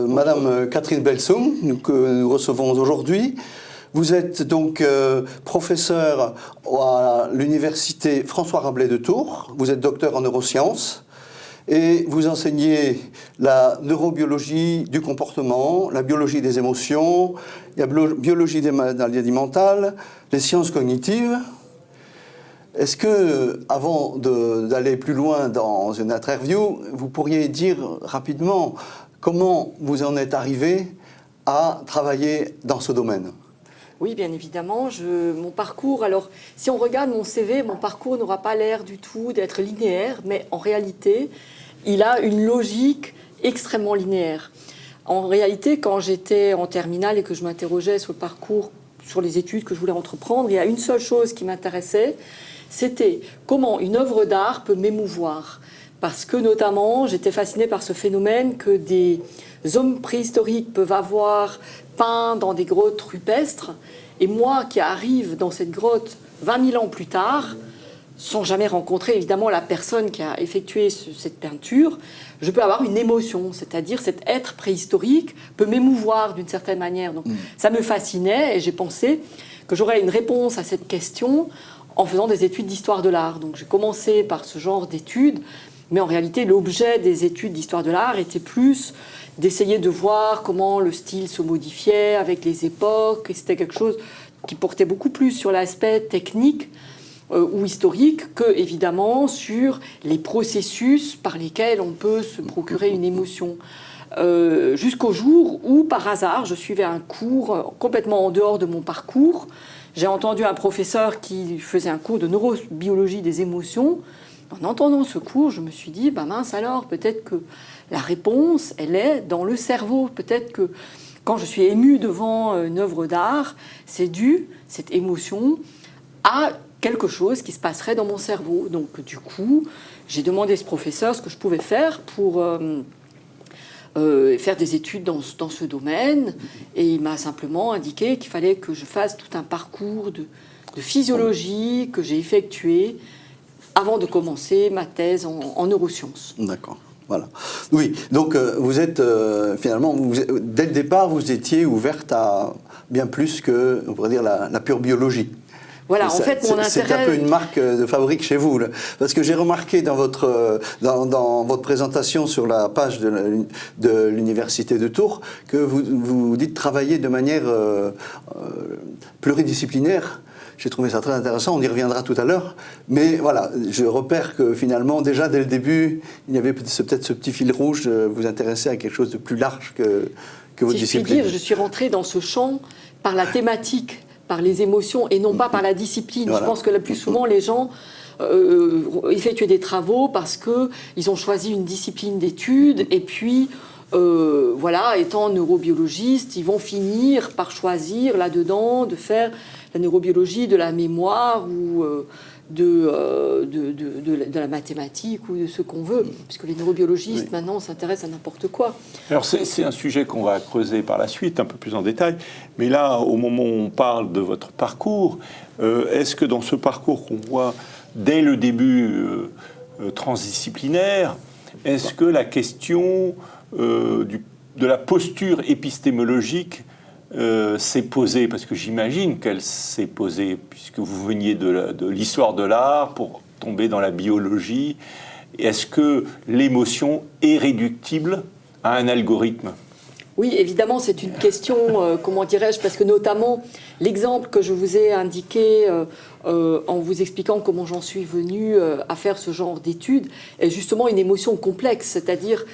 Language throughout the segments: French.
Madame Catherine Belsoum, que nous recevons aujourd'hui. Vous êtes donc professeure à l'université François Rabelais de Tours. Vous êtes docteur en neurosciences et vous enseignez la neurobiologie du comportement, la biologie des émotions, la biologie des maladies mentales, les sciences cognitives. Est-ce que, avant d'aller plus loin dans une interview, vous pourriez dire rapidement comment vous en êtes arrivé à travailler dans ce domaine ? Oui, bien évidemment. Mon parcours, alors si on regarde mon CV, mon parcours n'aura pas l'air du tout d'être linéaire, mais en réalité, il a une logique extrêmement linéaire. En réalité, quand j'étais en terminale et que je m'interrogeais sur le parcours, sur les études que je voulais entreprendre, il y a une seule chose qui m'intéressait, c'était comment une œuvre d'art peut m'émouvoir. Parce que notamment, j'étais fascinée par ce phénomène que des hommes préhistoriques peuvent avoir peint dans des grottes rupestres. Et moi, qui arrive dans cette grotte 20 000 ans plus tard, sans jamais rencontrer évidemment la personne qui a effectué cette peinture, je peux avoir une émotion, c'est-à-dire cet être préhistorique peut m'émouvoir d'une certaine manière. Donc, ça me fascinait et j'ai pensé que j'aurais une réponse à cette question en faisant des études d'histoire de l'art. Donc j'ai commencé par ce genre d'études, mais en réalité l'objet des études d'histoire de l'art était plus d'essayer de voir comment le style se modifiait avec les époques, et c'était quelque chose qui portait beaucoup plus sur l'aspect technique ou historique que, évidemment, sur les processus par lesquels on peut se procurer une émotion. Jusqu'au jour où, par hasard, je suivais un cours complètement en dehors de mon parcours. J'ai entendu un professeur qui faisait un cours de neurobiologie des émotions. En entendant ce cours, je me suis dit, mince alors, peut-être que la réponse, elle est dans le cerveau. Peut-être que quand je suis émue devant une œuvre d'art, c'est dû, cette émotion, à quelque chose qui se passerait dans mon cerveau. Donc du coup, j'ai demandé à ce professeur ce que je pouvais faire pour faire des études dans ce domaine. Et il m'a simplement indiqué qu'il fallait que je fasse tout un parcours de physiologie que j'ai effectué avant de commencer ma thèse en neurosciences. D'accord. Voilà. Oui, donc vous êtes finalement, dès le départ, vous étiez ouverte à bien plus que, on pourrait dire, la pure biologie. Voilà, en fait, mon intérêt... C'est un peu une marque de fabrique chez vous, là. Parce que j'ai remarqué dans votre présentation sur la page de l'Université de Tours que vous dites travailler de manière pluridisciplinaire. J'ai trouvé ça très intéressant, on y reviendra tout à l'heure. Mais voilà, je repère que finalement, déjà dès le début, il y avait peut-être ce petit fil rouge, vous intéresser à quelque chose de plus large que votre discipline. Si je puis dire, je suis rentrée dans ce champ par la thématique, par les émotions et non pas par la discipline. Voilà. Je pense que le plus souvent, les gens effectuent des travaux parce qu'ils ont choisi une discipline d'études et puis... voilà, étant neurobiologistes, ils vont finir par choisir là-dedans de faire la neurobiologie de la mémoire ou de la mathématique ou de ce qu'on veut, puisque les neurobiologistes maintenant s'intéressent à n'importe quoi. Alors c'est un sujet qu'on va creuser par la suite, un peu plus en détail, mais là, au moment où on parle de votre parcours, est-ce que dans ce parcours qu'on voit dès le début transdisciplinaire, est-ce que la question de la posture épistémologique s'est posée, parce que j'imagine qu'elle s'est posée, puisque vous veniez de l'histoire de l'art pour tomber dans la biologie. Est-ce que l'émotion est réductible à un algorithme ? Oui, évidemment, c'est une question, comment dirais-je, parce que notamment l'exemple que je vous ai indiqué en vous expliquant comment j'en suis venue à faire ce genre d'études est justement une émotion complexe, c'est-à-dire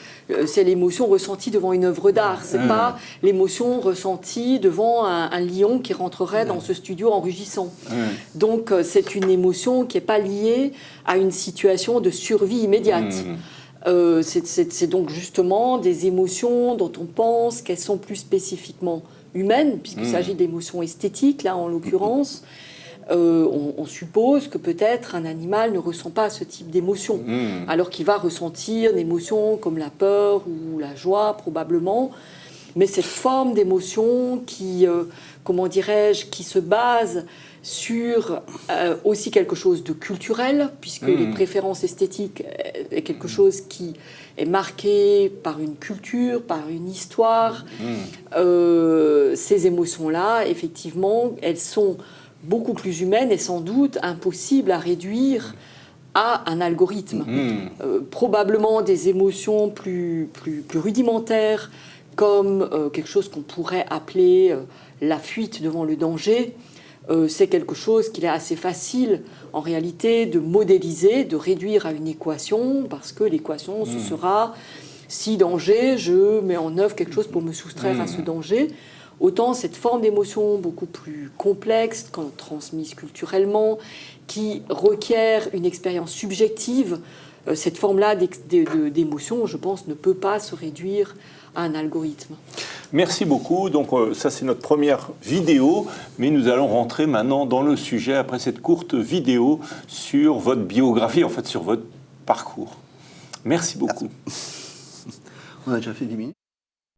c'est l'émotion ressentie devant une œuvre d'art, c'est pas l'émotion ressentie devant un lion qui rentrerait dans ce studio en rugissant. Donc c'est une émotion qui n'est pas liée à une situation de survie immédiate. C'est donc justement des émotions dont on pense qu'elles sont plus spécifiquement humaines, puisqu'il s'agit d'émotions esthétiques, là en l'occurrence. On suppose que peut-être un animal ne ressent pas ce type d'émotion, alors qu'il va ressentir une émotion comme la peur ou la joie, probablement. Mais cette forme d'émotion qui, comment dirais-je, qui se base sur aussi quelque chose de culturel, puisque les préférences esthétiques est quelque chose qui est marqué par une culture, par une histoire. Ces émotions-là, effectivement, elles sont beaucoup plus humaines et sans doute impossibles à réduire à un algorithme. Probablement des émotions plus rudimentaires, comme quelque chose qu'on pourrait appeler la fuite devant le danger. C'est quelque chose qu'il est assez facile, en réalité, de modéliser, de réduire à une équation, parce que l'équation, ce sera si danger, je mets en œuvre quelque chose pour me soustraire à ce danger. Autant cette forme d'émotion beaucoup plus complexe, quand transmise culturellement, qui requiert une expérience subjective, cette forme-là d'émotion, je pense, ne peut pas se réduire à un algorithme. Merci beaucoup. Donc ça, c'est notre première vidéo, mais nous allons rentrer maintenant dans le sujet après cette courte vidéo sur votre biographie, en fait sur votre parcours. Merci beaucoup. On a déjà fait 10 minutes.